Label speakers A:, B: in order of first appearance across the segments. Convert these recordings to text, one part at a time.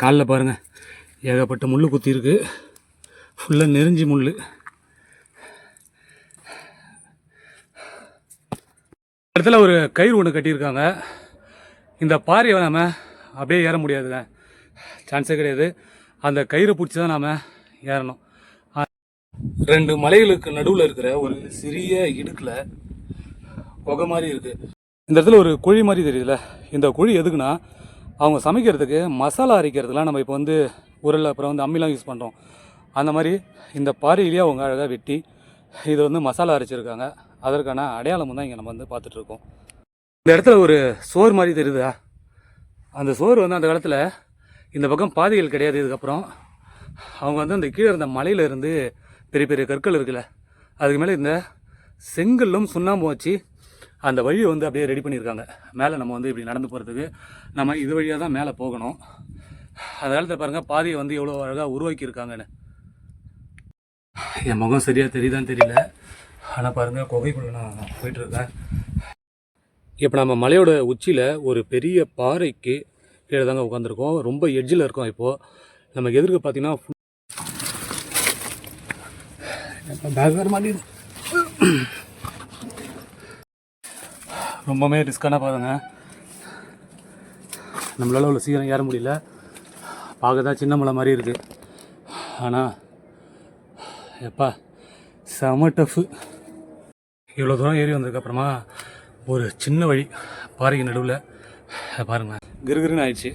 A: காலில் பாருங்கள் ஏகப்பட்ட முள் குத்தி இருக்கு, ஃபுல்லாக நெறிஞ்சி முள். இடத்துல ஒரு கயிறு ஒன்று கட்டியிருக்காங்க. இந்த பாறையை நாம் அப்படியே ஏற முடியாதுங்க, சான்ஸே கிடையாது. அந்த கயிறை பிடிச்சி தான் நாம் ஏறணும். ரெண்டு மலைகளுக்கு நடுவில் இருக்கிற ஒரு சிறிய இடுக்கில் குகை மாதிரி இருக்குது. இந்த இடத்துல ஒரு குழி மாதிரி தெரியுதுல்ல, இந்த குழி எதுக்குன்னா அவங்க சமைக்கிறதுக்கு மசாலா அரைக்கிறதுலாம் நம்ம இப்போ வந்து உரல் அப்புறம் வந்து அம்மிலாம் யூஸ் பண்ணுறோம். அந்த மாதிரி இந்த பாறையிலேயே அவங்க அழகாக வெட்டி இதை வந்து மசாலா அரைச்சிருக்காங்க. அதற்கான அடையாளமும் தான் இங்கே நம்ம வந்து பார்த்துட்ருக்கோம். இந்த இடத்துல ஒரு சோறு மாதிரி தெரியுதா, அந்த சோறு வந்து அந்த காலத்தில் இந்த பக்கம் பாதைகள் கிடையாது. இதுக்கப்புறம் அவங்க வந்து அந்த கீழே இருந்த மலையிலேருந்து பெரிய பெரிய கற்கள் இருக்குல்ல, அதுக்கு மேலே இந்த செங்கல்லும் சுண்ணாம்பும் வச்சு அந்த வழியை வந்து அப்படியே ரெடி பண்ணியிருக்காங்க. மேலே நம்ம வந்து இப்படி நடந்து போகிறதுக்கு நம்ம இது வழியாக தான் மேலே போகணும். அந்த காலத்தில் பாருங்கள் பாதையை வந்து எவ்வளோ அழகாக உருவாக்கியிருக்காங்கன்னு. என் முகம் சரியாக தெரியுதான்னு தெரியல, ஆனால் பாருங்கள் குகைக்குள்ளே நான் போயிட்டுருக்கேன். இப்போ நம்ம மலையோட உச்சியில் ஒரு பெரிய பாறைக்கு கீழே தாங்க உட்காந்துருக்கோம். ரொம்ப எட்ஜில் இருக்கோம். இப்போது நமக்கு எதிர்க்க பார்த்தீங்கன்னா பேக் வர மாட்டேங்குது, ரொம்பவே ரிஸ்க்கான பாருங்க. நம்மளால் அவ்வளோ சீக்கிரம் ஏற முடியல. பார்க்க தான் சின்ன மலை மாதிரி இருக்குது, ஆனால் எப்பா செம டஃப்பு. இவ்வளோ தூரம் ஏறி வந்ததுக்கப்புறமா ஒரு சின்ன வழி பாறைக்கு நடுவில் பாருங்கள் கிருகிருன்னு ஆயிடுச்சு.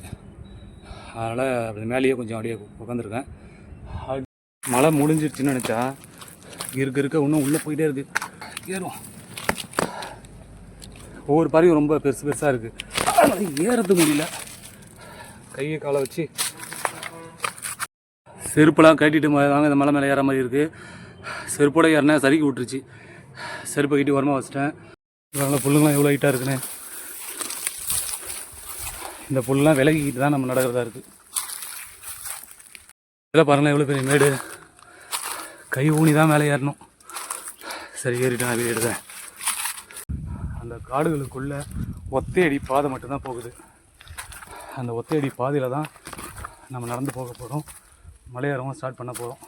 A: அதனால் அப்படி மேலேயே கொஞ்சம் அப்படியே உட்காந்துருக்கேன். மழை முடிஞ்சிடுச்சுன்னு நினச்சா இருக்க இன்னும் உள்ளே போயிட்டே இருக்குது. ஏறும், ஒவ்வொரு பாறையும் ரொம்ப பெருசு பெருசாக இருக்குது, அதனால் ஏறது முடியல. கையை காலை வச்சு செருப்பெல்லாம் கட்டிட்டு வாங்க இந்த மலை மேலே ஏற மாதிரி இருக்குது. செருப்போட ஏறினா சறுக்கி விட்டுருச்சு. செருப்பை கட்டி ஓரமாக வச்சிட்டேன். இதனால் புல்லுங்களாம் எவ்வளோ ஹைட்டாக இருக்குன்னு. இந்த புல்லாம் விலகிக்கிட்டு தான் நம்ம நடக்கிறதா இருக்குது. இதெல்லாம் பாருங்களேன் எவ்வளோ பெரிய மேடு. கை ஊனி தான் மேலே ஏறணும். சரி ஏறிட்டேன், நான் ஏறிடுறேன். அந்த காடுகளுக்குள்ளே ஒத்தையடி பாதை மட்டும்தான் போகுது. அந்த ஒத்தையடி பாதையில் தான் நம்ம நடந்து போக போகிறோம். மலையேறவும் ஸ்டார்ட் பண்ண போகிறோம்.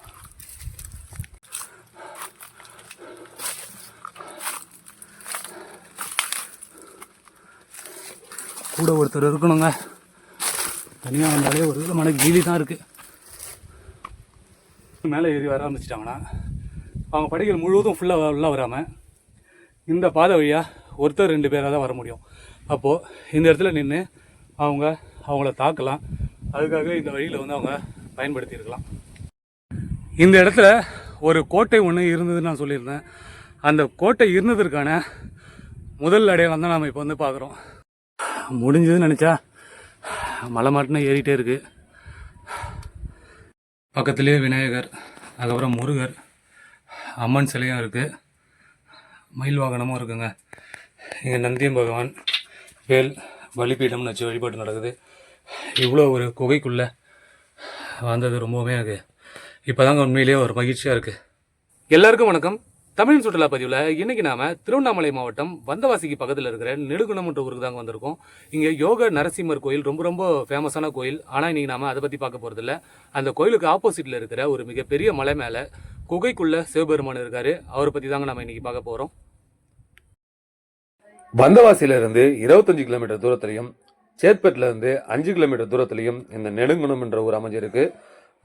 A: கூட ஒருத்தர் இருக்கணுங்க, தனியாக வந்தாலே ஒரு விதமான கீழி தான் இருக்குது. மேலே ஏறி வர ஆரம்பிச்சிட்டாங்கன்னா அவங்க படிகள் முழுவதும் ஃபுல்லாக உள்ளே வராமல் இந்த பாதை வழியாக ஒருத்தர் 2 பேராக தான் வர முடியும். அப்போது இந்த இடத்துல நின்று அவங்கள தாக்கலாம். அதுக்காக இந்த வழியில் வந்து அவங்க பயன்படுத்தியிருக்கலாம். இந்த இடத்துல ஒரு கோட்டை ஒன்று இருந்ததுன்னு நான் சொல்லியிருந்தேன். அந்த கோட்டை இருந்ததற்கான முதல் அடையாளம் தான் நம்ம இப்போ வந்து பார்க்குறோம். முடிஞ்சதுன்னு நினச்சா மலை மாட்டினா ஏறிட்டே இருக்குது. பக்கத்துலேயே விநாயகர், அதுக்கப்புறம் முருகர், அம்மன் சிலையும் இருக்குது, மயில் வாகனமும் இருக்குங்க. இங்கே நந்தியம் பகவான், வேல், பலிபீடம்னு வச்சு வழிபாடு நடக்குது. இவ்வளோ ஒரு குகைக்குள்ளே வந்தது ரொம்பவுமே எனக்கு இப்போ தாங்க உண்மையிலேயே ஒரு மகிழ்ச்சியாக இருக்குது. எல்லாருக்கும் வணக்கம். தமிழ் சுற்றுலா பதிவில் இன்றைக்கி நாம் திருவண்ணாமலை மாவட்டம் வந்தவாசிக்கு பக்கத்தில் இருக்கிற நெடுகுணம்ன்ற ஊருக்கு தாங்க வந்திருக்கோம். இங்கே யோக நரசிம்மர் கோயில் ரொம்ப ஃபேமஸான கோயில். ஆனால் இன்றைக்கி நாம் அதை பற்றி பார்க்க போகிறதில்ல. அந்த கோயிலுக்கு ஆப்போசிட்டில் இருக்கிற ஒரு மிகப்பெரிய மலை மேலே குகைக்குள்ளே சிவபெருமான் இருக்கார். அவரை பற்றி தாங்க நம்ம இன்றைக்கி பார்க்க போகிறோம்.
B: வந்தவாசியிலிருந்து 25 கிலோமீட்டர் தூரத்திலையும் சேத்பேட்டிலிருந்து 5 கிலோமீட்டர் தூரத்திலையும் இந்த நெடுங்குணம் என்ற ஊர் அமைஞ்சிருக்கு.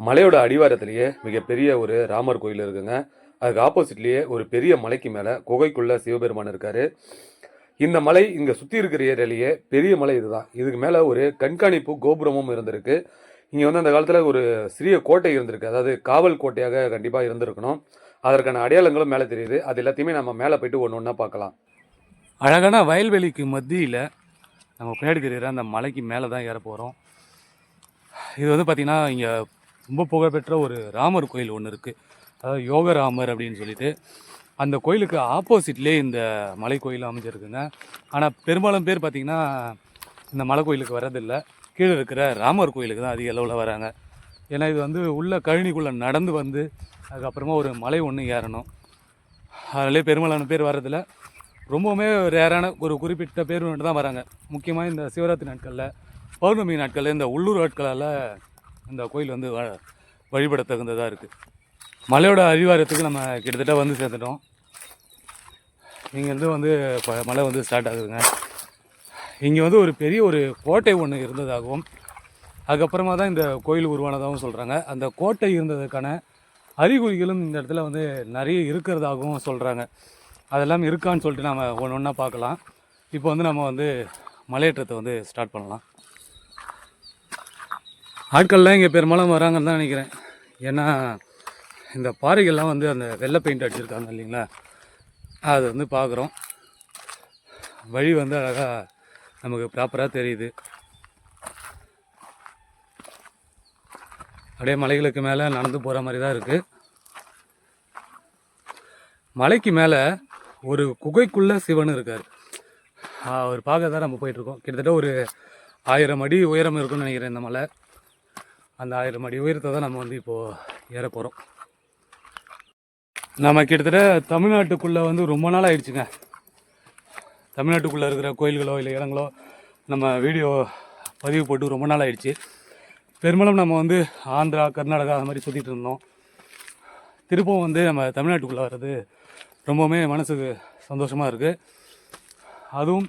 B: மலையோட அடிவாரத்திலேயே மிகப்பெரிய ஒரு ராமர் கோயில் இருக்குங்க. அதுக்கு ஆப்போசிட்லேயே ஒரு பெரிய மலைக்கு மேலே குகைக்குள்ள சிவபெருமான் இருக்காரு. இந்த மலை இங்கே சுற்றி இருக்கிற ஏரியாலேயே பெரிய மலை இதுதான். இதுக்கு மேலே ஒரு கண்காணிப்பு கோபுரமும் இருந்திருக்கு. இங்கே வந்து அந்த காலத்தில் ஒரு சிறிய கோட்டை இருந்திருக்கு, அதாவது காவல் கோட்டையாக கண்டிப்பாக இருந்திருக்கணும். அதற்கான அடையாளங்களும் மேலே தெரியுது. அது எல்லாத்தையுமே நம்ம மேலே போயிட்டு ஒன்று ஒன்றா பார்க்கலாம்.
A: அழகான வயல்வெளிக்கு மத்தியில் நம்ம பின்னாடி தெரிகிற அந்த மலைக்கு மேலே தான் ஏற போகிறோம். இது வந்து பார்த்திங்கன்னா இங்கே ரொம்ப புகழ்பெற்ற ஒரு ராமர் கோயில் ஒன்று இருக்குது, அதாவது யோகராமர் அப்படின்னு சொல்லிட்டு. அந்த கோயிலுக்கு ஆப்போசிட்லேயே இந்த மலை கோயில் அமைஞ்சிருக்குங்க. ஆனால் பெரும்பாலும் பேர் பார்த்திங்கன்னா இந்த மலை கோயிலுக்கு வர்றதில்லை, கீழே இருக்கிற ராமர் கோயிலுக்கு தான் அதிக அளவில் வராங்க. ஏன்னா இது வந்து உள்ள கழனிக்குள்ளே நடந்து வந்து அதுக்கப்புறமா ஒரு மலை ஒன்று ஏறணும். அதிலே பெரும்பாலான பேர் வர்றதில்லை. ரொம்பவுமே ரேரான ஒரு குறிப்பிட்ட பேர் மட்டும் தான் வராங்க. முக்கியமாக இந்த சிவராத்திரி நாட்களில் பௌர்ணமி நாட்களில் இந்த உள்ளூர் ஆட்களால் இந்த கோயில் வந்து வழிபட தகுந்ததாக இருக்குது. மலையோட அடிவாரத்துக்கு நம்ம கிட்டத்தட்ட வந்து சேர்ந்துட்டோம். இங்கேருந்து வந்து இப்போ மலை வந்து ஸ்டார்ட் ஆகுதுங்க. இங்கே வந்து ஒரு பெரிய ஒரு கோட்டை ஒன்று இருந்ததாகவும் அதுக்கப்புறமா தான் இந்த கோயில் உருவானதாகவும் சொல்கிறாங்க. அந்த கோட்டை இருந்ததுக்கான அறிகுறிகளும் இந்த இடத்துல வந்து நிறைய இருக்கிறதாகவும் சொல்கிறாங்க. அதெல்லாம் இருக்கான்னு சொல்லிட்டு நம்ம ஒன்று ஒன்றா பார்க்கலாம். இப்போ வந்து நம்ம வந்து மலையேற்றத்தை வந்து ஸ்டார்ட் பண்ணலாம். ஆட்கள்லாம் இங்கே பெரும்பாலும் வராங்கன்னு தான் நினைக்கிறேன். ஏன்னா இந்த பாறைகள்லாம் வந்து அந்த வெள்ளை பெயிண்ட் அடிச்சிருக்காங்க இல்லைங்களா, அது வந்து பார்க்குறோம். வழி வந்து அழகாக நமக்கு ப்ராப்பராக தெரியுது. அப்படியே மலைகளுக்கு மேலே நடந்து போகிற மாதிரி தான் இருக்குது. மலைக்கு மேலே ஒரு குகைக்குள்ளே சிவன் இருக்கார். அவர் பார்க்க தான் நம்ம போயிட்டுருக்கோம். கிட்டத்தட்ட ஒரு 1000 அடி உயரம் இருக்குன்னு நினைக்கிறேன் இந்த மலை. அந்த 1000 அடி உயரத்தை தான் நம்ம வந்து இப்போது ஏற போகிறோம். நம்ம கிட்டத்தட்ட தமிழ்நாட்டுக்குள்ளே வந்து ரொம்ப நாள் ஆயிடுச்சுங்க. தமிழ்நாட்டுக்குள்ளே இருக்கிற கோயில்களோ இல்லை இடங்களோ நம்ம வீடியோ பதிவு போட்டு ரொம்ப நாள் ஆயிடுச்சு. பெரும்பாலும் நம்ம வந்து ஆந்திரா, கர்நாடகா அது மாதிரி சுற்றிட்டு இருந்தோம். திருப்பவும் வந்து நம்ம தமிழ்நாட்டுக்குள்ளே வர்றது ரொம்பவுமே மனசுக்கு சந்தோஷமாக இருக்குது. அதுவும்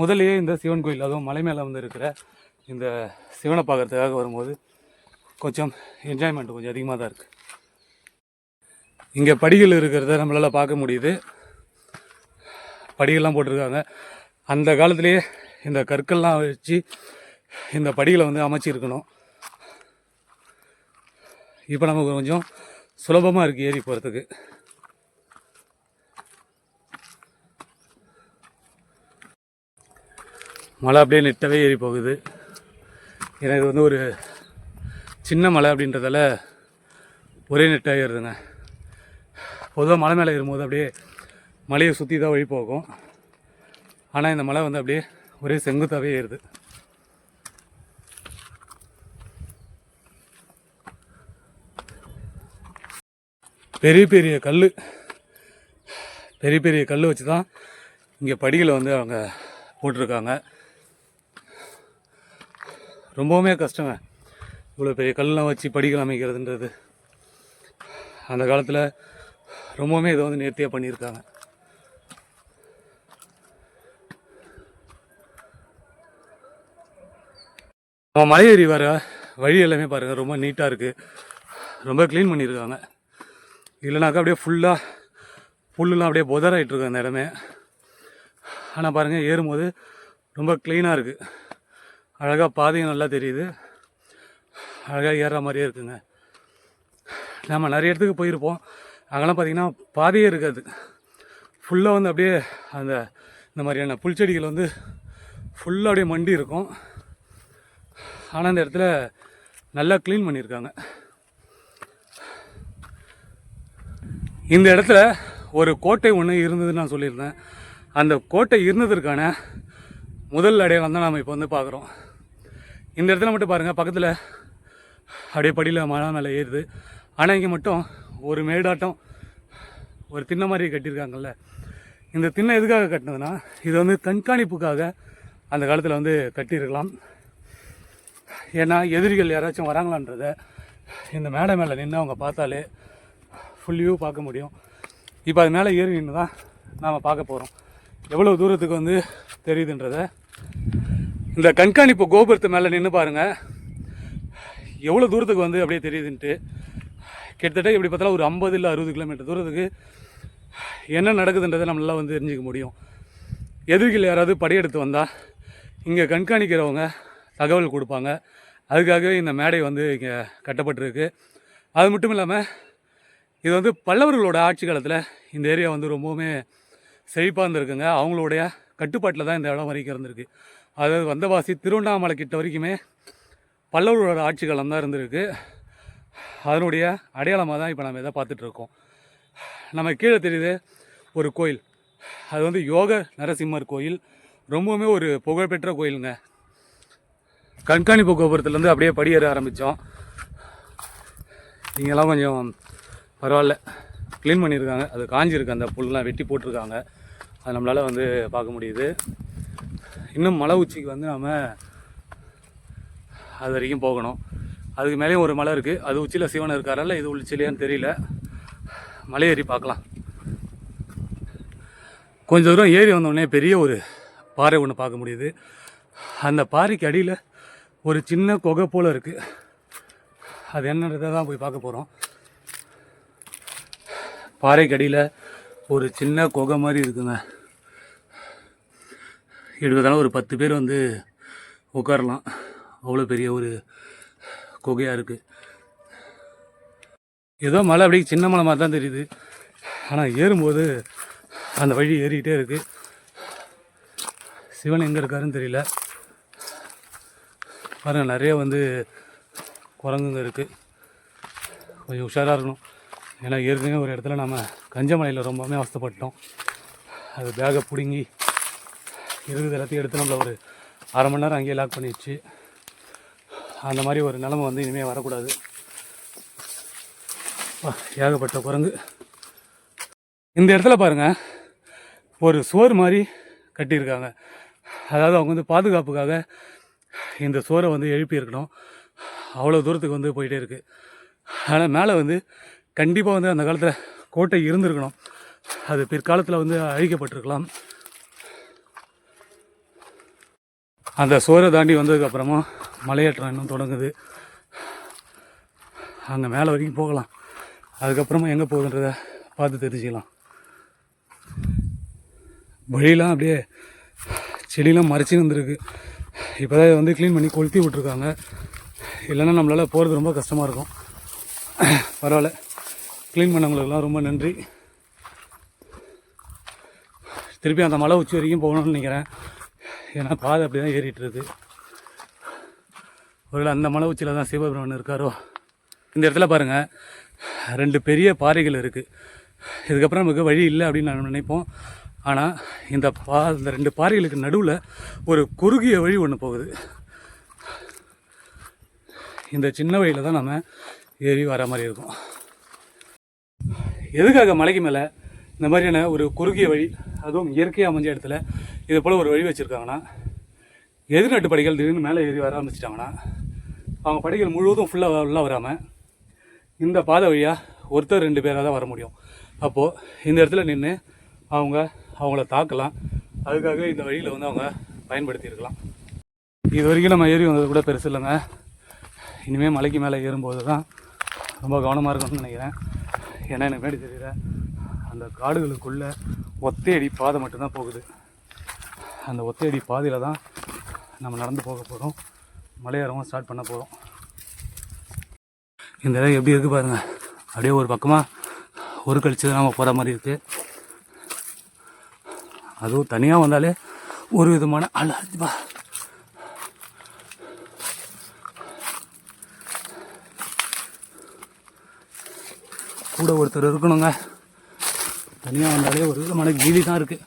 A: முதலையே இந்த சிவன் கோயில், அதுவும் மலை மேலே வந்து இருக்கிற இந்த சிவனை பார்க்குறதுக்காக வரும்போது கொஞ்சம் என்ஜாய்மெண்ட் கொஞ்சம் அதிகமாக தான் இருக்குது. இங்கே படிகள் இருக்கிறத நம்மளால் பார்க்க முடியுது. படிகள்லாம் போட்டிருக்காங்க. அந்த காலத்திலேயே இந்த கற்கள்லாம் வச்சு இந்த படிகளை வந்து அமைச்சிருக்கணும். இப்போ நமக்கு கொஞ்சம் சுலபமாக இருக்குது ஏறி போகிறதுக்கு. மலை அப்படியே நெட்டவே ஏறி போகுது. ஏன்னா இது வந்து ஒரு சின்ன மலை அப்படின்றதால ஒரே நெட்டாக ஏறுதுங்க. பொதுவாக மலை மேலே ஏறும்போது அப்படியே மலையை சுற்றி தான் வழி போகும். ஆனால் இந்த மலை வந்து அப்படியே ஒரே செங்குத்தாகவே ஏறுது. பெரிய பெரிய கல் வச்சு தான் இங்கே படிகளை வந்து அவங்க போட்டிருக்காங்க. ரொம்பவுமே கஷ்டங்க இவ்வளோ பெரிய கல்லாம் வச்சு படிகள் அமைக்கிறதுன்றது. அந்த காலத்தில் ரொம்பவுமே இதை வந்து நேர்த்தியாக பண்ணியிருக்காங்க. நம்ம மலையேறி வர வழி எல்லாமே பாருங்கள் ரொம்ப நீட்டாக இருக்குது. ரொம்ப க்ளீன் பண்ணியிருக்காங்க. இல்லைனாக்கா அப்படியே ஃபுல்லாக புல்லுலாம் அப்படியே புதராயிட்ருக்கு அந்த இடமே. ஆனால் பாருங்கள் ஏறும்போது ரொம்ப க்ளீனாக இருக்குது. அழகாக பாதையும் நல்லா தெரியுது. அழகாக ஏறுற மாதிரியே இருக்குங்க. நம்ம நிறைய இடத்துக்கு போயிருப்போம். அங்கெல்லாம் பார்த்திங்கன்னா பாதையே இருக்காது. ஃபுல்லாக வந்து அப்படியே இந்த மாதிரியான புல்செடிகள் வந்து ஃபுல்லாக அப்படியே மண்டி இருக்கும். ஆனால் இந்த இடத்துல நல்லா க்ளீன் பண்ணியிருக்காங்க. இந்த இடத்துல ஒரு கோட்டை ஒன்று இருந்ததுன்னு நான் சொல்லியிருந்தேன். அந்த கோட்டை இருந்ததற்கான முதல் அடையாளம் தான் நம்ம இப்போ வந்து பார்க்குறோம். இந்த இடத்துல மட்டும் பாருங்கள், பக்கத்தில் அப்படியே படியில் மலை மேலே ஏறுது. ஆனால் இங்கே மட்டும் ஒரு மேடாட்டம் ஒரு திண்ணை மாதிரி கட்டியிருக்காங்கல்ல. இந்த திண்ணை எதுக்காக கட்டினதுன்னா இது வந்து கண்காணிப்புக்காக அந்த காலத்தில் வந்து கட்டியிருக்கலாம். ஏன்னா எதிரிகள் யாராச்சும் வராங்களான்றத இந்த மேடை மேலே நின்று அவங்க பார்த்தாலே ஃபுல் வியூ பார்க்க முடியும். இப்போ அது மேலே ஏறி நின்று தான் நாம் பார்க்க போகிறோம் எவ்வளோ தூரத்துக்கு வந்து தெரியுதுன்றத. இந்த கண்காணிப்பு கோபுரத்து மேலே நின்று பாருங்கள் எவ்வளோ தூரத்துக்கு வந்து அப்படியே தெரியுதுன்ட்டு. கிட்டத்தட்ட எப்படி பார்த்தாலும் ஒரு 50 இல்லை 60 கிலோமீட்டர் தூரத்துக்கு என்ன நடக்குதுன்றதை நம்மளால் வந்து தெரிஞ்சிக்க முடியும். எதிரிகள் யாராவது படையெடுத்து வந்தால் இங்கே கண்காணிக்கிறவங்க தகவல் கொடுப்பாங்க. அதுக்காகவே இந்த மேடை வந்து இங்கே கட்டப்பட்டிருக்கு. அது மட்டும் இல்லாமல் இது வந்து பல்லவர்களோட ஆட்சி காலத்தில் இந்த ஏரியா வந்து ரொம்பவுமே செழிப்பாக இருந்திருக்குங்க. அவங்களுடைய கட்டுப்பாட்டில் தான் இந்த இடம் வரைக்கும் இருந்திருக்கு. அதாவது வந்தவாசி திருவண்ணாமலை கிட்ட வரைக்குமே பல்லவர்களோட ஆட்சி காலம் தான் இருந்திருக்கு. அதனுடைய அடையாளமாக தான் இப்போ நம்ம இதை பார்த்துட்ருக்கோம். நம்ம கீழே தெரியுது ஒரு கோயில். அது வந்து யோக நரசிம்மர் கோயில். ரொம்பவுமே ஒரு புகழ்பெற்ற கோயிலுங்க. கண்காணிப்பு கோபுரத்துலேருந்து அப்படியே படியேற ஆரம்பித்தோம். இங்கெல்லாம் கொஞ்சம் பரவாயில்ல, க்ளீன் பண்ணியிருக்காங்க. அது காஞ்சிருக்கு, அந்த புல்லாம் வெட்டி போட்டிருக்காங்க. அது நம்மளால் வந்து பார்க்க முடியுது. இன்னும் மலை உச்சிக்கு வந்து நம்ம அது வரைக்கும் போகணும். அதுக்கு மேலேயும் ஒரு மலை இருக்குது. அது உச்சியில் சிவன் இருக்காரல்ல, இது உச்சிலையான்னு தெரியல. மலை ஏறி பார்க்கலாம். கொஞ்சம் தூரம் ஏறி வந்தோடனே பெரிய ஒரு பாறை ஒன்று பார்க்க முடியுது. அந்த பாறைக்கு அடியில் ஒரு சின்ன குகை போல் இருக்குது. அது என்னன்றதை தான் போய் பார்க்க போகிறோம். பாறைக்கு அடியில் ஒரு சின்ன குகை மாதிரி இருக்குங்க. எடுக்கிறதால ஒரு 10 பேர் வந்து உட்காரலாம். அவ்வளோ பெரிய ஒரு குகையாக இருக்குது. ஏதோ மலை அப்படியே சின்ன மலை மாதிரி தான் தெரியுது. ஆனால் ஏறும்போது அந்த வழி ஏறிக்கிட்டே இருக்குது. சிவன் எங்கே இருக்காருன்னு தெரியல. பாருங்கள், நிறைய வந்து குரங்குங்க இருக்குது. கொஞ்சம் உஷாராக இருக்கணும். ஏன்னா ஏற்கனவே ஒரு இடத்துல நம்ம கஞ்சமலையில் ரொம்பவுமே அவஸ்தைப்பட்டோம். அது பேகை பிடுங்கி இருக்குது எல்லாத்தையும் எடுத்து நம்மளை ஒரு அரை மணி நேரம் அங்கேயே லாக் பண்ணிடுச்சு. அந்த மாதிரி ஒரு நிலைமை வந்து இனிமேல் வரக்கூடாது. ஏகப்பட்ட குரங்கு. இந்த இடத்துல பாருங்கள், ஒரு சுவர் மாதிரி கட்டியிருக்காங்க. அதாவது அவங்க வந்து பாதுகாப்புக்காக இந்த சுவரை வந்து எழுப்பியிருக்கணும். அவ்வளோ தூரத்துக்கு வந்து போயிட்டே இருக்குது. ஆனால் மேலே வந்து கண்டிப்பாக வந்து அந்த காலத்தில் கோட்டை இருந்திருக்கணும். அது பிற்காலத்தில் வந்து அழிக்கப்பட்டிருக்கலாம். அந்த சுவரை தாண்டி வந்ததுக்கப்புறமா மலையேற்றம் இன்னும் தொடங்குது. அங்கே மேலே வரைக்கும் போகலாம். அதுக்கப்புறமா எங்கே போகுதுன்றதை பார்த்து தெரிஞ்சுக்கலாம். வழியெலாம் அப்படியே செடியெலாம் மறைச்சி வந்துருக்கு. இப்போ தான் வந்து க்ளீன் பண்ணி கொளுத்தி விட்ருக்காங்க. இல்லைன்னா நம்மளால் போகிறது ரொம்ப கஷ்டமாக இருக்கும். பரவாயில்ல, க்ளீன் பண்ணவங்களுக்கெல்லாம் ரொம்ப நன்றி. திருப்பி அந்த மலை உச்சி வரைக்கும் போகணும்னு நினைக்கிறேன். ஏன்னா பாதை அப்படி தான் ஏறிட்டுருக்கு. ஒருவேளை அந்த மலை உச்சியில் தான் சிவபெருமான் இருக்காரோ. இந்த இடத்துல பாருங்கள், 2 பெரிய பாறைகள் இருக்குது. இதுக்கப்புறம் நமக்கு வழி இல்லை அப்படின்னு நான் நினைப்போம். ஆனால் இந்த 2 பாறைகளுக்கு நடுவில் ஒரு குறுகிய வழி ஒன்று போகுது. இந்த சின்ன வழியில் தான் நம்ம ஏறி வர மாதிரி இருக்கும். எதுக்காக மலைக்கு மேலே இந்த மாதிரியான ஒரு குறுகிய வழி, அதுவும் இயற்கையாக அமைஞ்ச இடத்துல இது போல் ஒரு வழி வச்சுருக்காங்கன்னா, எதிர்நாட்டு படைகள் திடீர்னு மேலே ஏறி வர ஆரம்பிச்சிட்டாங்கன்னா அவங்க படைகள் முழுவதும் ஃபுல்லாக உள்ள வராமல் இந்த பாதை வழியாக ஒருத்தர் 2 பேராக தான் வர முடியும். அப்போது இந்த இடத்துல நின்று அவங்கள தாக்கலாம். அதுக்காக இந்த வழியில் வந்து அவங்க பயன்படுத்தியிருக்கலாம். இது வரைக்கும் நம்ம ஏறி வந்தது கூட பெருசு இல்லைங்க. இனிமேல் மலைக்கு மேலே ஏறும்போது தான் ரொம்ப கவனமாக இருக்கணும்னு நினைக்கிறேன். ஏன்னா எனக்கு முன்னாடி தெரியல, அந்த காடுகளுக்குள்ளே ஒத்தையடி பாதை மட்டும்தான் போகுது. அந்த ஒத்தையடி பாதையில் தான் நம்ம நடந்து போக போகிறோம். மலையேறவும் ஸ்டார்ட் பண்ண போகிறோம். இந்த இடம் எப்படி இருக்குது பாருங்கள். அப்படியே ஒரு பக்கமாக ஒரு கழிச்சு தான் நம்ம போகிற மாதிரி இருக்குது. அதுவும் தனியாக வந்தாலே ஒரு விதமான அழகா. கூட ஒருத்தர் இருக்கணுங்க. தனியாக வந்தாலே ஒரு விதமான கீழி தான் இருக்குது.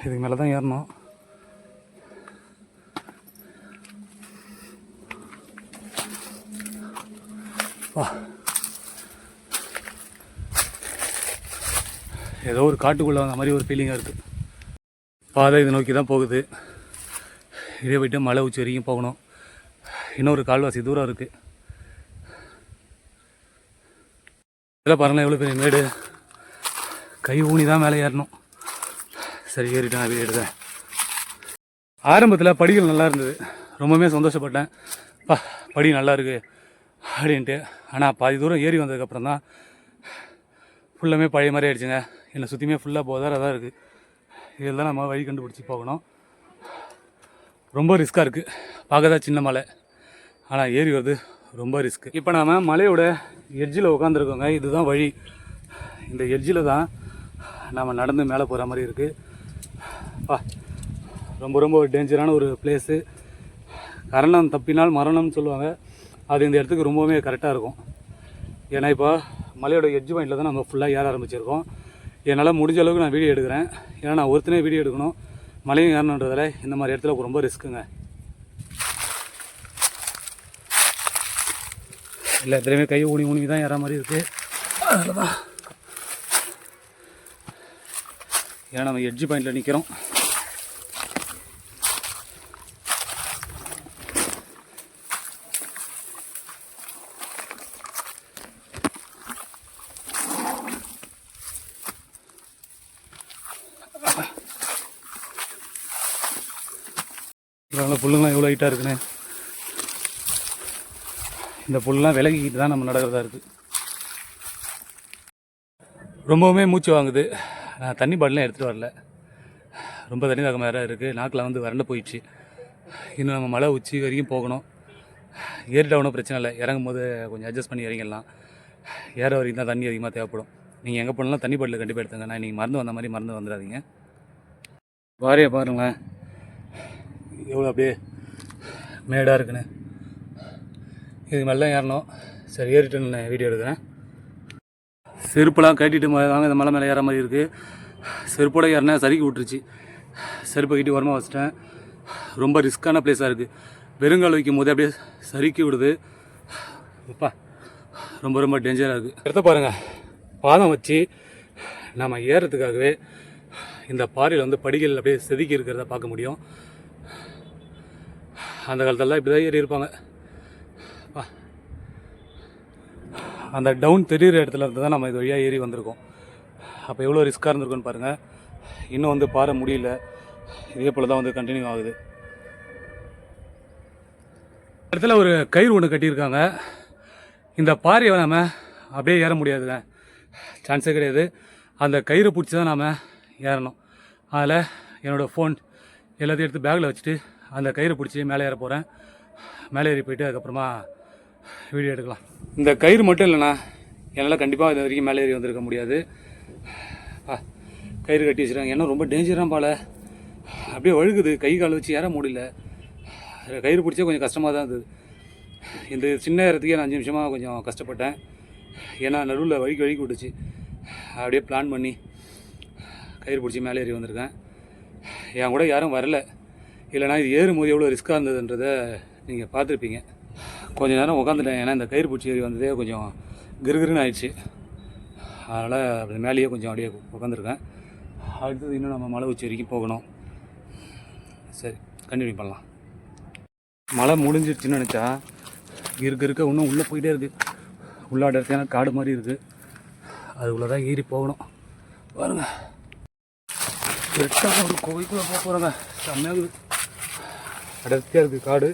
A: இதுக்கு மேலே தான் ஏறணும். வா, ஏதோ ஒரு காட்டுக்குள்ளே வந்த மாதிரி ஒரு ஃபீலிங்காக இருக்குது. பாதை இதை நோக்கி தான் போகுது. இதே போய்ட்டு மலை உச்சி வரைக்கும் போகணும். இன்னொரு கால்வாசி தூரம் இருக்குது. இதெல்லாம் பாருங்கள், எவ்வளோ பெரிய மேடு. கை ஊனி தான் மேலே ஏறணும். சரி, ஏறிட்டேன். நான் வீடு எடுத்தேன். ஆரம்பத்தில் படிகள் நல்லா இருந்தது. ரொம்பவுமே சந்தோஷப்பட்டேன். படி நல்லா இருக்குது அப்படின்ட்டு. ஆனால் பாதி தூரம் ஏறி வந்ததுக்கப்புறம் தான் ஃபுல்லாமே பழைய மாதிரி ஆகிடுச்சுங்க. என்னை சுற்றியுமே ஃபுல்லாக போதாராக தான் இருக்குது. இதில் தான் நம்ம வழி கண்டுபிடிச்சி போகணும். ரொம்ப ரிஸ்க்காக இருக்குது. பார்க்க தான் சின்ன மலை, ஆனால் ஏறி வருது ரொம்ப ரிஸ்க்கு. இப்போ நாம் மலையோட எட்ஜில் உட்காந்துருக்கோங்க. இதுதான் வழி. இந்த எட்ஜில் தான் நம்ம நடந்து மேலே போகிற மாதிரி இருக்குது. ரொம்ப ரொம்ப டேஞ்சரான ஒரு பிளேஸு. கரணம் தப்பினால் மரணம்னு சொல்லுவாங்க. அது இந்த இடத்துக்கு ரொம்பவுமே கரெக்டாக இருக்கும். ஏன்னா இப்போ மலையோட எட்ஜ் பாயிண்டில் தான் நம்ம ஃபுல்லாக ஏற ஆரம்பிச்சிருக்கோம். என்னால் முடிஞ்ச அளவுக்கு நான் வீடியோ எடுக்கிறேன். ஏன்னா நான் ஒருத்தனே வீடியோ எடுக்கணும். மலையும் ஏறணுன்றதால இந்த மாதிரி இடத்துல ரொம்ப ரிஸ்க்குங்க. எல்லா இடத்துலையுமே கை ஊனி ஊனி தான் ஏற மாதிரி இருக்குது. அதில் தான் ஏன்னா நம்ம எட்ஜ் பாயிண்டில் நிற்கிறோம். அதனால் புல்லுங்களாம் எவ்வளோ ஹைட்டாக இருக்குன்னு. இந்த புல்லாம் விலகிக்கிட்டு தான் நம்ம நடக்கிறதா இருக்குது. ரொம்பவுமே மூச்சு வாங்குது. நான் தண்ணி பாட்டிலாம் எடுத்துகிட்டு வரல. ரொம்ப தண்ணி தாக்கம் வேறு இருக்குது. நாக்கில் வந்து வறண்டு போயிடுச்சு. இன்னும் நம்ம மலை உச்சி வரைக்கும் போகணும். ஏறிட்ட ஒன்றும் பிரச்சனை இல்லை. இறங்கும் போது கொஞ்சம் அட்ஜஸ்ட் பண்ணி இறங்கிடலாம். ஏற வரைக்கும் தான் தண்ணி அதிகமாக தேவைப்படும். நீங்கள் எங்கே போனாலும் தண்ணி பாட்டில் கண்டிப்பாக எடுத்துங்க. நான் நீங்கள் மறந்து வந்த மாதிரி மறந்து வந்துடாதீங்க. வாரியை பாருங்களேன் எவ்வளோ அப்படியே மேடாக இருக்குன்னு. இது மேலே தான் ஏறணும். சரி, ஏறிட்டு நான் வீடியோ எடுக்கிறேன். செருப்பெல்லாம் கட்டிட்டு வாங்க. இந்த மலை மேலே ஏற மாதிரி இருக்குது. செருப்போட ஏறினா சறுக்கி விட்டுருச்சு. செருப்பை கட்டி உரமாக வச்சிட்டேன். ரொம்ப ரிஸ்க்கான பிளேஸாக இருக்குது. வெறுங்கால் வைக்கும் போது அப்படியே சறுக்கி விடுது. அப்பா ரொம்ப ரொம்ப டேஞ்சராக இருக்குது. எடுத்த பாருங்கள், பாதம் வச்சு நம்ம ஏறுறதுக்காகவே இந்த பாறையில் வந்து படிகள் அப்படியே செதுக்கி இருக்கிறத பார்க்க முடியும். அந்த காலத்தெல்லாம் இப்படி தான் ஏறி இருப்பாங்க. அந்த டவுன் தெரிகிற இடத்துல இருந்து தான் நம்ம இது வழியாக ஏறி வந்திருக்கோம். அப்போ எவ்வளோ ரிஸ்க்காக இருந்திருக்குன்னு பாருங்கள். இன்னும் வந்து பாறை முடியல. இதே போல் தான் வந்து கண்டினியூ ஆகுது. இடத்துல ஒரு கயிறு ஒன்று கட்டியிருக்காங்க. இந்த பாறையை நம்ம அப்படியே ஏற முடியாதுங்க, சான்ஸே கிடையாது. அந்த கயிறை பிடிச்சி தான் நாம் ஏறணும். அதில் என்னோடய ஃபோன் எல்லாத்தையும் எடுத்து பேக்கில் வச்சுட்டு அந்த கயிறை பிடிச்சி மேலே ஏற போகிறேன். மேலே ஏறி போயிட்டு அதுக்கப்புறமா வீடியோ எடுக்கலாம். இந்த கயிறு மட்டும் இல்லைண்ணா, என்னால் கண்டிப்பாக இது வரைக்கும் மேலே ஏறி வந்திருக்க முடியாது. கயிறு கட்டி வச்சுருக்காங்க. ஏன்னா ரொம்ப டேஞ்சராக பால அப்படியே வழுகுது. கை கால் வச்சு ஏற முடியல. கயிறு பிடிச்சா கொஞ்சம் கஷ்டமாக தான் இருந்தது. இந்த சின்ன இடத்துக்கே நான் 5 நிமிஷமாக கொஞ்சம் கஷ்டப்பட்டேன். ஏன்னா நடுவில் வழுக்கி விட்டுச்சு. அப்படியே பிளான் பண்ணி கயிறு பிடிச்சி மேலே ஏறி வந்திருக்கேன். என் கூட யாரும் வரல. இல்லைனா இது ஏறும்போது எவ்வளோ ரிஸ்க்காக இருந்ததுன்றதை நீங்கள் பார்த்துருப்பீங்க. கொஞ்சம் நேரம் உட்காந்துட்டேன். ஏன்னா இந்த கயிறு பிடிச்சி ஏறி வந்ததே கொஞ்சம் கிருகிருன்னு ஆயிடுச்சு. அதனால் அப்படி மேலேயே கொஞ்சம் அப்படியே உட்காந்துருக்கேன். அடுத்தது இன்னும் நம்ம மலை உச்சி வரைக்கும் போகணும். சரி, கண்டினியூ பண்ணலாம். மழை முடிஞ்சிடுச்சுன்னு நினச்சா இருக்க இன்னும் உள்ளே போயிட்டே இருக்குது. உள்ளாட இடத்துல காடு மாதிரி இருக்குது. அதுக்குள்ளே தான் ஏறி போகணும். பாருங்க, கரெக்டாக ஒரு கோவிலுக்குள்ளே போக போகிறோங்க. செம்மையாகுது. அடர்த்தியாக இருக்குது காடு.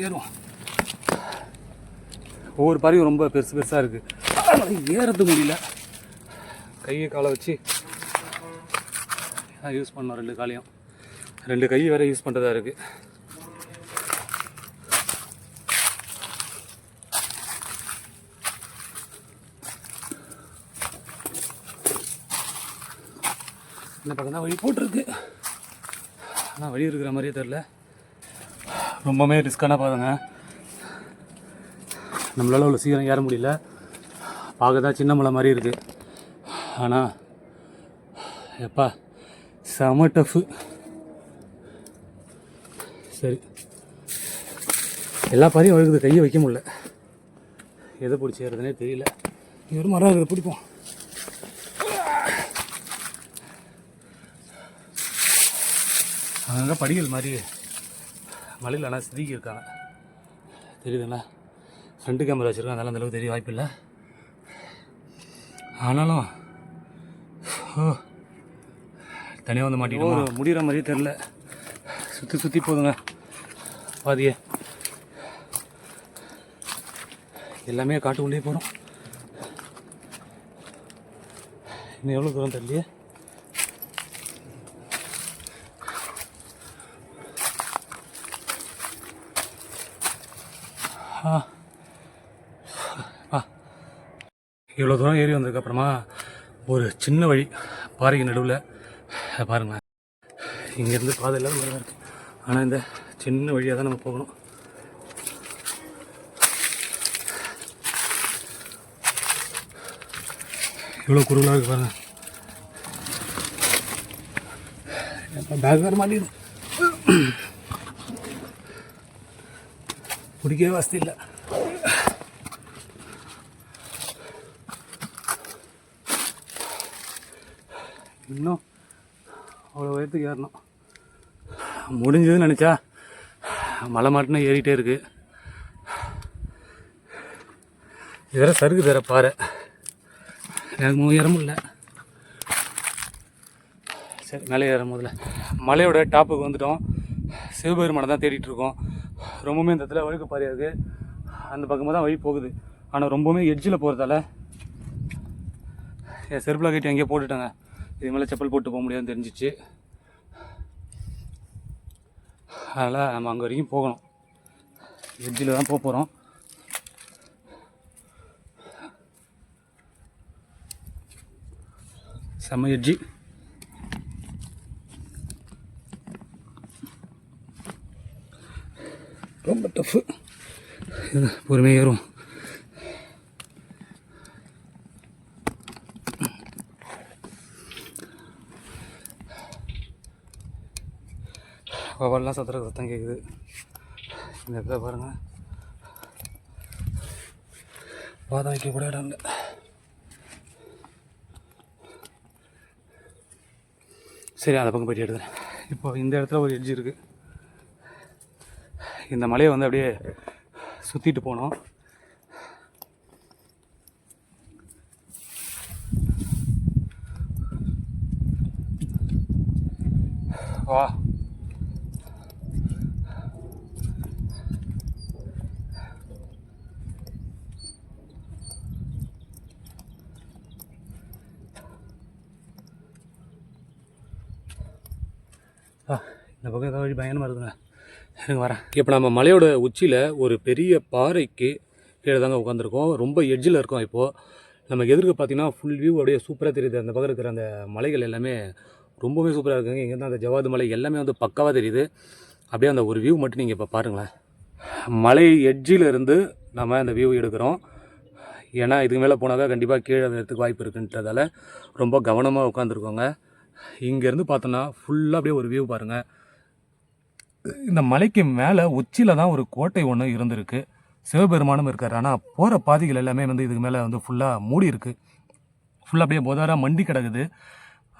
A: ஏறுவோம். ஒவ்வொரு பாறையும் ரொம்ப பெருசு பெருசாக இருக்குது. ஏறது முடியல. கையை காலை வச்சு யூஸ் பண்ணோம். 2 காலையும் 2 கை வேறு யூஸ் பண்ணுறதா இருக்குது. இந்த பக்கம் தான் வழி போட்டிருக்கு. ஆனால் வழி இருக்கிற மாதிரியே தெரில. ரொம்பவே ரிஸ்க்கான பாருங்க. நம்மளால் அவ்வளோ சீக்கிரம் ஏற முடியல. பார்க்க தான் சின்ன மலை மாதிரி இருக்குது. ஆனால் எப்பா செம டஃப்பு. சரி, எல்லா பாறையும் வழுகுது. கையை வைக்க முடியல. எதை பிடிச்சி ஏறதுனே தெரியல. இங்கே ஒரு மரம் இருக்குது, பிடிப்போம். அங்கே படிகள் மாதிரி மலையில் ஆனால் செதுக்கி இருக்காங்க. தெரியுதுங்களா? ஃப்ரண்ட் கேமரா வச்சுருக்காங்க. அதெல்லாம் அந்தளவுக்கு தெரிய வாய்ப்பு இல்லை. ஆனாலும் தனியாக வந்து மாட்டிக்கிட்டோம். முடிகிற மாதிரியே தெரில. சுற்றி போதுங்க பாதியே. எல்லாமே காட்டுக்குள்ளே போகிறோம். இன்னும் எவ்வளோ தூரம் தெரியலையே. இவ்வளோ தூரம் ஏறி வந்ததுக்கப்புறமா ஒரு சின்ன வழி பாறைக்கு நடுவில் பாருங்கள். இங்கேருந்து பாதை எல்லாம் இருக்குது. ஆனால் இந்த சின்ன வழியாக தான் நம்ம போகணும். இவ்வளோ குறுகலாக இருக்குது பாருங்கள். பேக் வர மாட்டேங்குது. பிடிக்கவே வசதி இல்லை. இன்னும் அவ்வளோ உயரத்துக்கு ஏறணும். முடிஞ்சதுன்னு நினச்சா மலை மாட்டினா ஏறிட்டே இருக்குது. இது வேறு சறுக்கு வேறு பாறை. எனக்கு உயரமும் இல்லை. சரி, மேலே ஏறும் முதல்ல. மலையோட டாப்புக்கு வந்துட்டோம். சிவபெருமானை தான் தேடிட்டு இருக்கோம். ரொம்பவுமே இந்த இடத்துல வழுக்கு பாறையாக இருக்குது. அந்த பக்கமாக தான் வழி போகுது. ஆனால் ரொம்பவுமே எட்ஜில் போகிறதால என் செருப்பில் கட்டி அங்கேயே போட்டுட்டாங்க. இது மேலே செப்பல் போட்டு போக முடியாதுன்னு தெரிஞ்சிச்சு. அதனால் நம்ம அங்கே வரைக்கும் போகணும். எட்ஜில் தான் போக போகிறோம். செம்ம எட்ஜி. ரொம்ப டஃப்பு. பொறுமையாக ஏறும். வவல்லாம் சத்துற சத்தம் கேட்குது. இந்த இடத்துல பாருங்கள், பாதம் வைக்க கூட இடம் இல்லை. சரி, அந்த பக்கம் போய்ட்டு எடுக்கிறேன். இப்போ இந்த இடத்துல ஒரு எட்ஜ் இருக்குது. இந்த மலையை வந்து அப்படியே சுற்றிட்டு போனோம். வா, இந்த பக்கம் ஏதாவது வழி பயங்கரமாக இருக்குங்க. எனக்கு வரேன். இப்போ நம்ம மலையோட உச்சியில் ஒரு பெரிய பாறைக்கு கீழே தாங்க உட்காந்துருக்கோம். ரொம்ப எட்ஜில் இருக்கோம். இப்போது நமக்கு எதிர்க்க பார்த்தீங்கன்னா ஃபுல் வியூ அப்படியே சூப்பராக தெரியுது. அந்த பக்கம் இருக்கிற அந்த மலைகள் எல்லாமே ரொம்பவே சூப்பராக இருக்குங்க. இங்கே தான் அந்த ஜவாது மலை எல்லாமே வந்து பக்காவாக தெரியுது. அப்படியே அந்த ஒரு வியூ மட்டும் நீங்கள் இப்போ பாருங்களேன். மலை எட்ஜில் இருந்து நம்ம அந்த வியூ எடுக்கிறோம். ஏன்னா இதுக்கு மேலே போனாக்கா கண்டிப்பாக கீழே வரதுக்கு வாய்ப்பு இருக்குன்றதால ரொம்ப கவனமாக உட்காந்துருக்கோங்க. இங்கேருந்து பார்த்தோன்னா ஃபுல்லாக அப்படியே ஒரு வியூ பாருங்கள். இந்த மலைக்கு மேலே உச்சியில் தான் ஒரு கோட்டை ஒன்று இருந்திருக்கு. சிவபெருமானும் இருக்கார். ஆனால் போகிற பாதைகள் எல்லாமே வந்து இதுக்கு மேலே வந்து ஃபுல்லாக மூடி இருக்குது. ஃபுல்லாக அப்படியே போதாராக மண்டி கிடக்குது.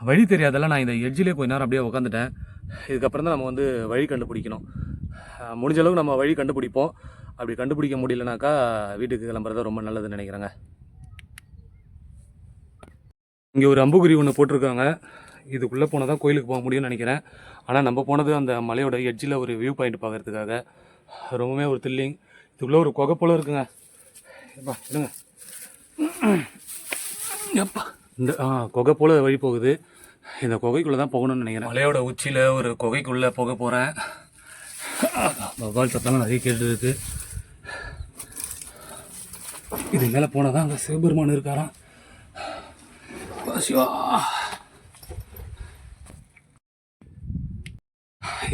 A: வழி தெரியாதெல்லாம் நான் இந்த எட்ஜிலே கொஞ்ச நேரம் அப்படியே உட்காந்துட்டேன். இதுக்கப்புறம் தான் நம்ம வந்து வழி கண்டுபிடிக்கணும். முடிஞ்ச அளவுக்கு நம்ம வழி கண்டுபிடிப்போம். அப்படி கண்டுபிடிக்க முடியலனாக்கா வீட்டுக்கு கிளம்புறது ரொம்ப நல்லதுன்னு நினைக்கிறேங்க. இங்கே ஒரு அம்புக்குறி ஒன்று போட்டிருக்காங்க. இதுக்குள்ளே போனால் தான் கோயிலுக்கு போக முடியும்னு நினைக்கிறேன். ஆனால் நம்ம போனது அந்த மலையோட எட்ஜில் ஒரு வியூ பாயிண்ட் பார்க்குறதுக்காக. ரொம்பவே ஒரு த்ரில்லிங். இதுக்குள்ளே ஒரு குகை போல் இருக்குங்க. எப்பா எடுங்க. எப்பா இந்த குகை போல் வழி போகுது. இந்த குகைக்குள்ளே தான் போகணும்னு நினைக்கிறேன். மலையோட உச்சியில் ஒரு குகைக்குள்ளே போக போகிறேன். வவ்வால் சத்தம்லாம் நிறைய கேட்டு இருக்கு. இது மேலே போனால் தான் அங்கே சிவபெருமான் இருக்காராம். சிவா,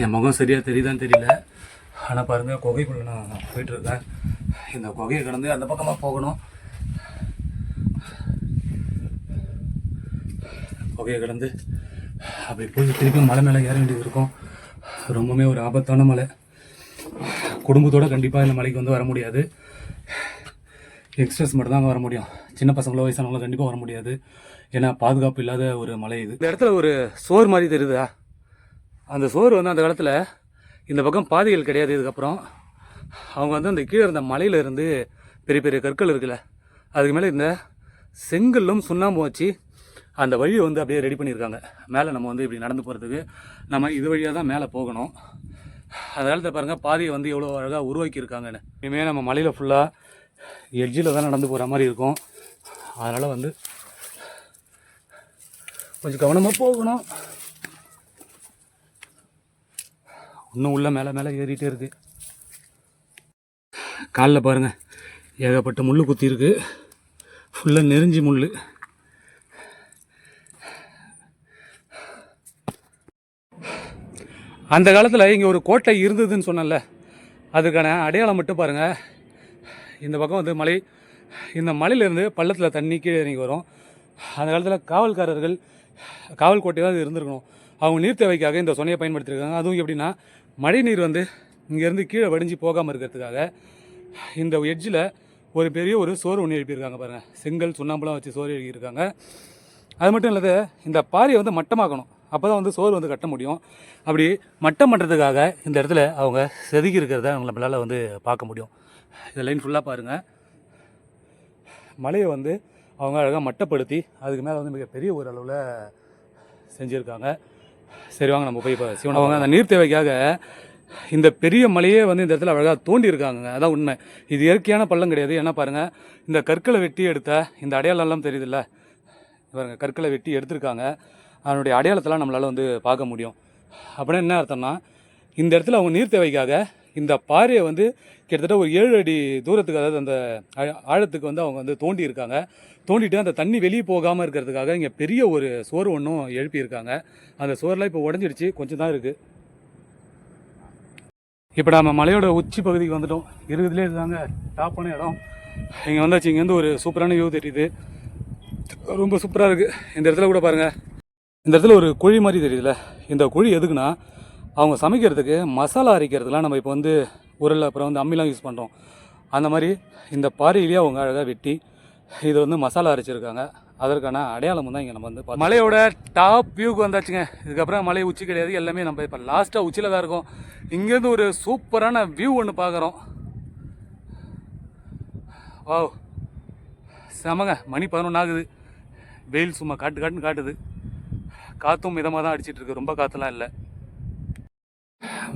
A: என் முகம் சரியாக தெரியுதான்னு தெரியல. ஆனால் பாருங்கள், குகைக்குள்ளே நான் போயிட்டுருக்கேன். இந்த குகையை கடந்து அந்த பக்கமாக போகணும். குகையை கடந்து அப்படி போய் திருப்பி மலை மேலே ஏற வேண்டியது இருக்கும். ரொம்பவுமே ஒரு ஆபத்தான மலை. குடும்பத்தோடு கண்டிப்பாக இந்த மலைக்கு வந்து வர முடியாது. எக்ஸ்பிரஸ் மட்டும் தான் வர முடியும். சின்ன பசங்களோ வயசானவங்களோ கண்டிப்பாக வர முடியாது. ஏன்னா பாதுகாப்பு இல்லாத ஒரு மலை இது. இந்த இடத்துல ஒரு சோறு மாதிரி தெரியுதா? அந்த சோறு வந்து அந்த காலத்தில் இந்த பக்கம் பாதைகள் கிடையாது. இதுக்கப்புறம் அவங்க வந்து அந்த கீழே இருந்த மலையிலேருந்து பெரிய பெரிய கற்கள் இருக்குல்ல, அதுக்கு மேலே இந்த செங்கல்லும் சுண்ணாம்பும் வச்சு அந்த வழியை வந்து அப்படியே ரெடி பண்ணியிருக்காங்க. மேலே நம்ம வந்து இப்படி நடந்து போகிறதுக்கு நம்ம இது வழியாக தான் மேலே போகணும். அந்த காலத்தில் பாருங்கள், பாதையை வந்து எவ்வளோ அழகாக உருவாக்கியிருக்காங்கன்னு. இனிமேல் நம்ம மலையில் ஃபுல்லாக எட்ஜில் தான் நடந்து போகிற மாதிரி இருக்கும். அதனால் வந்து கொஞ்சம் கவனமாக போகணும். இன்னும் உள்ள மேலே மேலே ஏறிட்டே இருக்கு. காலில் பாருங்கள், ஏகப்பட்ட முள் குத்தி இருக்கு. ஃபுல்லாக நெறிஞ்சி முள். அந்த காலத்தில் இங்கே ஒரு கோட்டை இருந்ததுன்னு சொன்னல, அதுக்கான அடையாளம் மட்டும் பாருங்கள். இந்த பக்கம் வந்து மலை, இந்த மலையிலேருந்து பள்ளத்தில் தண்ணி கீழே இறங்கி வரும். அந்த காலத்தில் காவல்காரர்கள் காவல் கோட்டையாக இருந்திருக்கணும். அவங்க நீர் தேவைக்காக இந்த சொன்னையை பயன்படுத்தியிருக்காங்க. அதுவும் எப்படின்னா, மழை நீர் வந்து இங்கேருந்து கீழே வடிஞ்சு போகாமல் இருக்கிறதுக்காக இந்த எட்ஜில் ஒரு பெரிய ஒரு சோறு ஒன்று எழுப்பியிருக்காங்க பாருங்கள். செங்கல் சுண்ணாம்புலாம் வச்சு சோறு எழுப்பியிருக்காங்க. அது மட்டும் இல்லாத இந்த பாறையை வந்து மட்டமாக்கணும். அப்போ தான் வந்து சோறு வந்து கட்ட முடியும். அப்படி மட்டம் பண்ணுறதுக்காக இந்த இடத்துல அவங்க செதுக்கி இருக்கிறத நம்மளால் வந்து பார்க்க முடியும். இந்த லைன் ஃபுல்லாக பாருங்கள். மலையை வந்து அவங்க அழகாக மட்டப்படுத்தி அதுக்கு மேலே வந்து மிகப்பெரிய ஒரு அளவில் செஞ்சுருக்காங்க. சரி வாங்க நம்ம போய் இப்போ சிவனை அவங்க அந்த நீர் தேவைக்காக இந்த பெரிய மலையே வந்து இந்த இடத்துல அழகாக தோண்டி இருக்காங்க. அதான் உண்மை. இது இயற்கையான பள்ளம் கிடையாது. ஏன்னா பாருங்கள், இந்த கற்களை வெட்டி எடுத்த இந்த அடையாளம்லாம் தெரியுதுல்ல, பாருங்கள் கற்களை வெட்டி எடுத்திருக்காங்க. அதனுடைய அடையாளத்தெல்லாம் நம்மளால் வந்து பார்க்க முடியும். அப்படின்னா என்ன அர்த்தம்னா, இந்த இடத்துல அவங்க நீர் தேவைக்காக இந்த பாறையை வந்து கிட்டத்தட்ட ஒரு 7 அடி தூரத்துக்கு, அதாவது அந்த ஆழத்துக்கு வந்து அவங்க வந்து தோண்டி இருக்காங்க. தோண்டிட்டு அந்த தண்ணி வெளியே போகாமல் இருக்கிறதுக்காக இங்கே பெரிய ஒரு சோறு ஒன்றும் எழுப்பியிருக்காங்க. அந்த சோறுலாம் இப்போ உடஞ்சிடுச்சு, கொஞ்சம் தான் இருக்குது. இப்போ நம்ம மலையோட உச்சி பகுதிக்கு வந்துட்டோம். இருக்கிறதுலே இதுதாங்க டாப்பான இடம். இங்கே வந்தாச்சு. இங்கேருந்து ஒரு சூப்பரான வியூ தெரியுது, ரொம்ப சூப்பராக இருக்குது. இந்த இடத்துல கூட பாருங்கள், இந்த இடத்துல ஒரு குழி மாதிரி தெரியுதுல்ல, இந்த குழி எதுக்குன்னா அவங்க சமைக்கிறதுக்கு மசாலா அரைக்கிறதுலாம் நம்ம இப்போ வந்து உரல் அப்புறம் வந்து அம்மிலாம் யூஸ் பண்ணுறோம். அந்த மாதிரி இந்த பாறையிலேயே அவங்க அழகாக வெட்டி இதை வந்து மசாலா அரைச்சிருக்காங்க. அதற்கான அடையாளம் தான் இங்கே நம்ம வந்து மலையோட டாப் வியூக்கு வந்தாச்சுங்க. இதுக்கப்புறம் மலை உச்சி கிடையாது, எல்லாமே நம்ம இப்போ லாஸ்ட்டாக உச்சியில் தான் இருக்கோம். இங்கேருந்து ஒரு சூப்பரான வியூ ஒன்று பார்க்குறோம். வாவ், செமங்க. மணி 11 ஆகுது. வெயில் சும்மா காட்டுன்னு காட்டுது. காற்றும் மிதமாக தான் அடிச்சிட்ருக்கு, ரொம்ப காற்றுலாம் இல்லை.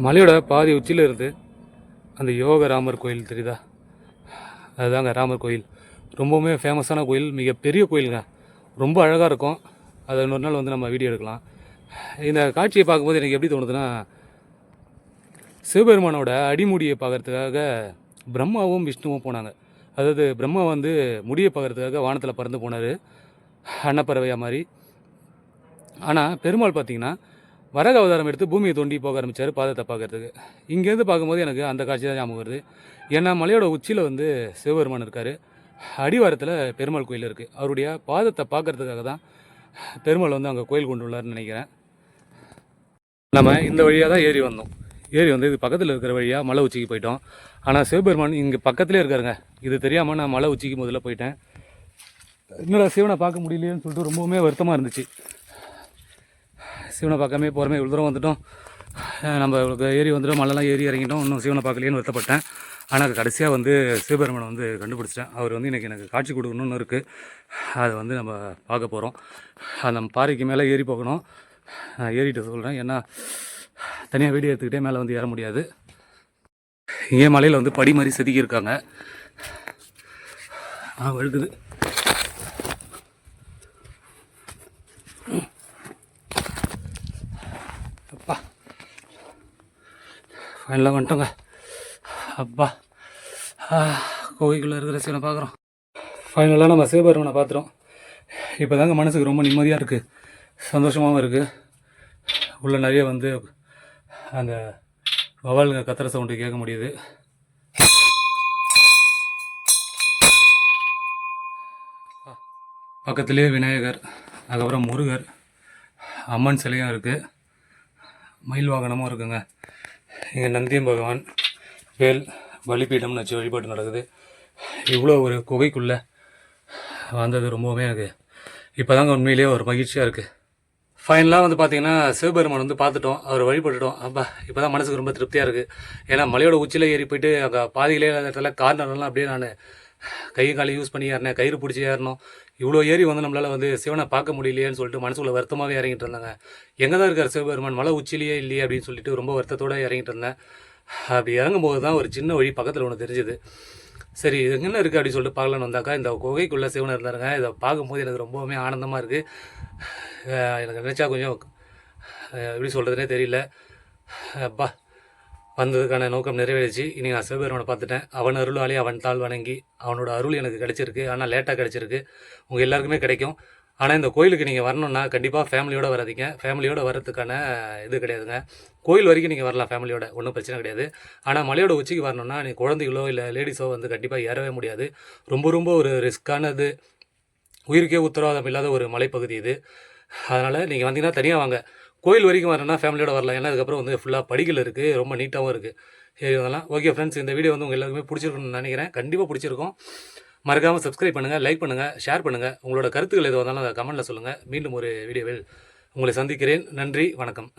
A: மலையோட பாதி உச்சியில் இருந்து அந்த யோக ராமர் கோயில் தெரியுதா, அதுதாங்க ராமர் கோயில். ரொம்பவுமே ஃபேமஸான கோயில், மிகப்பெரிய கோயிலுங்க. ரொம்ப அழகாக இருக்கும். அதை இன்னொரு நாள் வந்து நம்ம வீடியோ எடுக்கலாம். இந்த காட்சியை பார்க்கும்போது எனக்கு எப்படி தோணுதுன்னா, சிவபெருமானோட அடிமுடியை பார்க்கறதுக்காக பிரம்மாவும் விஷ்ணுவும் போனாங்க. அதாவது பிரம்மா வந்து முடியை பார்க்கறதுக்காக வானத்தில் பறந்து போனார், அன்னப்பறவையாக மாதிரி. ஆனால் பெருமாள் பார்த்திங்கன்னா வரக அவதாரம் எடுத்து பூமியை தோண்டி போக ஆரம்பித்தார் பாதத்தை பார்க்கறதுக்கு. இங்கேருந்து பார்க்கும்போது எனக்கு அந்த காட்சி தான் ஞாபகம் வருது. ஏன்னா மலையோட உச்சியில் வந்து சிவபெருமான் இருக்கார், அடிவாரத்தில் பெருமாள் கோயில் இருக்குது. அவருடைய பாதத்தை பார்க்கறதுக்காக தான் பெருமாள் வந்து அங்கே கோயில் கொண்டு உள்ளார்னு நினைக்கிறேன். நம்ம இந்த வழியாக தான் ஏறி வந்தோம். ஏறி வந்து இது பக்கத்தில் இருக்கிற வழியாக மலை உச்சிக்கு போயிட்டோம். ஆனால் சிவபெருமான் இங்கே பக்கத்துலேயே இருக்காருங்க. இது தெரியாமல் நான் மலை உச்சிக்கு முதல்ல போயிட்டேன். என்னோட சிவனை பார்க்க முடியலையேன்னு சொல்லிட்டு ரொம்பவுமே வருத்தமாக இருந்துச்சு. சிவனை பார்க்காமே போகிறமே இவ்வளோ தூரம் வந்துட்டோம், நம்ம ஏறி வந்துட்டோம், மலைலாம் ஏறி இறங்கிட்டோம், இன்னும் சிவனை பார்க்கலையேன்னு வருத்தப்பட்டேன். ஆனால் கடைசியாக வந்து சிவபெருமானை வந்து கண்டுபிடிச்சிட்டேன். அவர் வந்து இன்றைக்கி எனக்கு காட்சி கொடுக்கணும்னு இருக்குது. அதை வந்து நம்ம பார்க்க போகிறோம். அந்த பாறைக்கு மேலே ஏறி போகணும். நான் ஏறிட்டு சொல்கிறேன், ஏன்னா தனியாக வீடியோ எடுத்துக்கிட்டே மேலே வந்து ஏற முடியாது. இங்கே மலையில் வந்து படி மாதிரி செதுக்கியிருக்காங்க. வழுக்குது. அப்பா ஃபைனலாக வந்துட்டோங்க. அப்பா கோவைக்குள்ளே இருக்கிற சிவனை பார்க்குறோம். ஃபைனலாக நம்ம சிவபெருமனை பார்த்துறோம். இப்போ தாங்க மனசுக்கு ரொம்ப நிம்மதியாக இருக்குது, சந்தோஷமாகவும் இருக்குது. உள்ளே நிறைய வந்து அந்த வவால்ங்க கத்துற சவுண்டு கேட்க முடியுது. பக்கத்துலேயே விநாயகர், அதுக்கப்புறம் முருகர், அம்மன் சிலையும் இருக்குது, மயில் வாகனமும் இருக்குங்க. இங்கே நந்தியம் பகவான், வேல், பலிபீடம்னு வச்சு வழிபாடு நடக்குது. இவ்வளோ ஒரு குகைக்குள்ளே வந்தது ரொம்பவுமே எனக்கு இப்போ தாங்க உண்மையிலேயே ஒரு மகிழ்ச்சியாக இருக்குது. ஃபைனலாக வந்து பார்த்திங்கன்னா சிவபெருமான் வந்து பார்த்துட்டோம், அவர் வழிபட்டுட்டோம். அப்பா இப்போ தான் மனசுக்கு ரொம்ப திருப்தியாக இருக்குது. ஏன்னா மலையோட உச்சியில் ஏறி போயிட்டு அங்கே பாதியிலே இடத்துல கார்னர்லாம் அப்படியே நான் கையை காலை யூஸ் பண்ணி ஏறினேன், கயிறு பிடிச்சி ஏறணும். இவ்வளோ ஏறி வந்து நம்மளால் வந்து சிவனை பார்க்க முடியலையேன்னு சொல்லிட்டு மனசுக்குள்ள வருத்தமாகவே இறங்கிட்டு இருந்தாங்க. எங்கே தான் இருக்கார் சிவபெருமான், மலை உச்சிலேயே இல்லையே அப்படின்னு சொல்லிட்டு ரொம்ப வருத்தத்தோடு இறங்கிட்டு இருந்தேன். அப்படி இறங்கும்போது தான் ஒரு சின்ன வழி பக்கத்தில் ஒன்று தெரிஞ்சுது. சரி இது என்ன இருக்குது அப்படின்னு சொல்லிட்டு பார்க்கலான்னு வந்தாக்கா இந்த குகைக்குள்ளே சிவனை இருந்தாருங்க. இதை பார்க்கும்போது எனக்கு ரொம்பவுமே ஆனந்தமாக இருக்குது. எனக்கு நினச்சா கொஞ்சம் எப்படி சொல்கிறதுனே தெரியல. அப்பா வந்ததுக்கான நோக்கம் நிறைவேறிச்சு. இனி நான் சிவபெருமானை பார்த்துட்டேன். அவன் அருளாலே அவன் தாழ் வணங்கி அவனோட அருள் எனக்கு கிடச்சிருக்கு. ஆனால் லேட்டாக கிடச்சிருக்கு, உங்கள் எல்லாருக்குமே கிடைக்கும். ஆனால் இந்த கோயிலுக்கு நீங்கள் வரணுன்னா கண்டிப்பாக ஃபேமிலியோடு வராதிங்க. ஃபேமிலியோடு வர்றதுக்கான இது கிடையாதுங்க. கோயில் வரைக்கும் நீங்கள் வரலாம் ஃபேமிலியோட, ஒன்றும் பிரச்சனை கிடையாது. ஆனால் மலையோட உச்சிக்கு வரணுன்னா நீங்கள் குழந்தைகளோ இல்லை லேடிஸோ வந்து கண்டிப்பாக ஏறவே முடியாது. ரொம்ப ரொம்ப ஒரு ரிஸ்க்கானது, உயிருக்கே உத்தரவாதம் இல்லாத ஒரு மலைப்பகுதி இது. அதனால் நீங்கள் வந்தீங்கன்னா தனியாக வாங்க. கோயில் வரைக்கும் வரணும்னா ஃபேமிலியோட வரலாம். ஏன்னா அதுக்கப்புறம் வந்து ஃபுல்லாக படிகள் இருக்குது, ரொம்ப நீட்டாகவும் இருக்குது. சரி அதெல்லாம் ஓகே ஃப்ரெண்ட்ஸ், இந்த வீடியோ வந்து உங்கள் எல்லாருக்குமே பிடிச்சிருக்குன்னு நினைக்கிறேன். கண்டிப்பாக பிடிச்சிருக்கும். மறக்காமல் சப்ஸ்கிரைப் பண்ணுங்கள், லைக் பண்ணுங்கள், ஷேர் பண்ணுங்கள். உங்களோட கருத்துக்கள் எது வந்தாலும் அதை கமெண்ட்டில் சொல்லுங்கள். மீண்டும் ஒரு வீடியோவில் உங்களை சந்திக்கிறேன். நன்றி, வணக்கம்.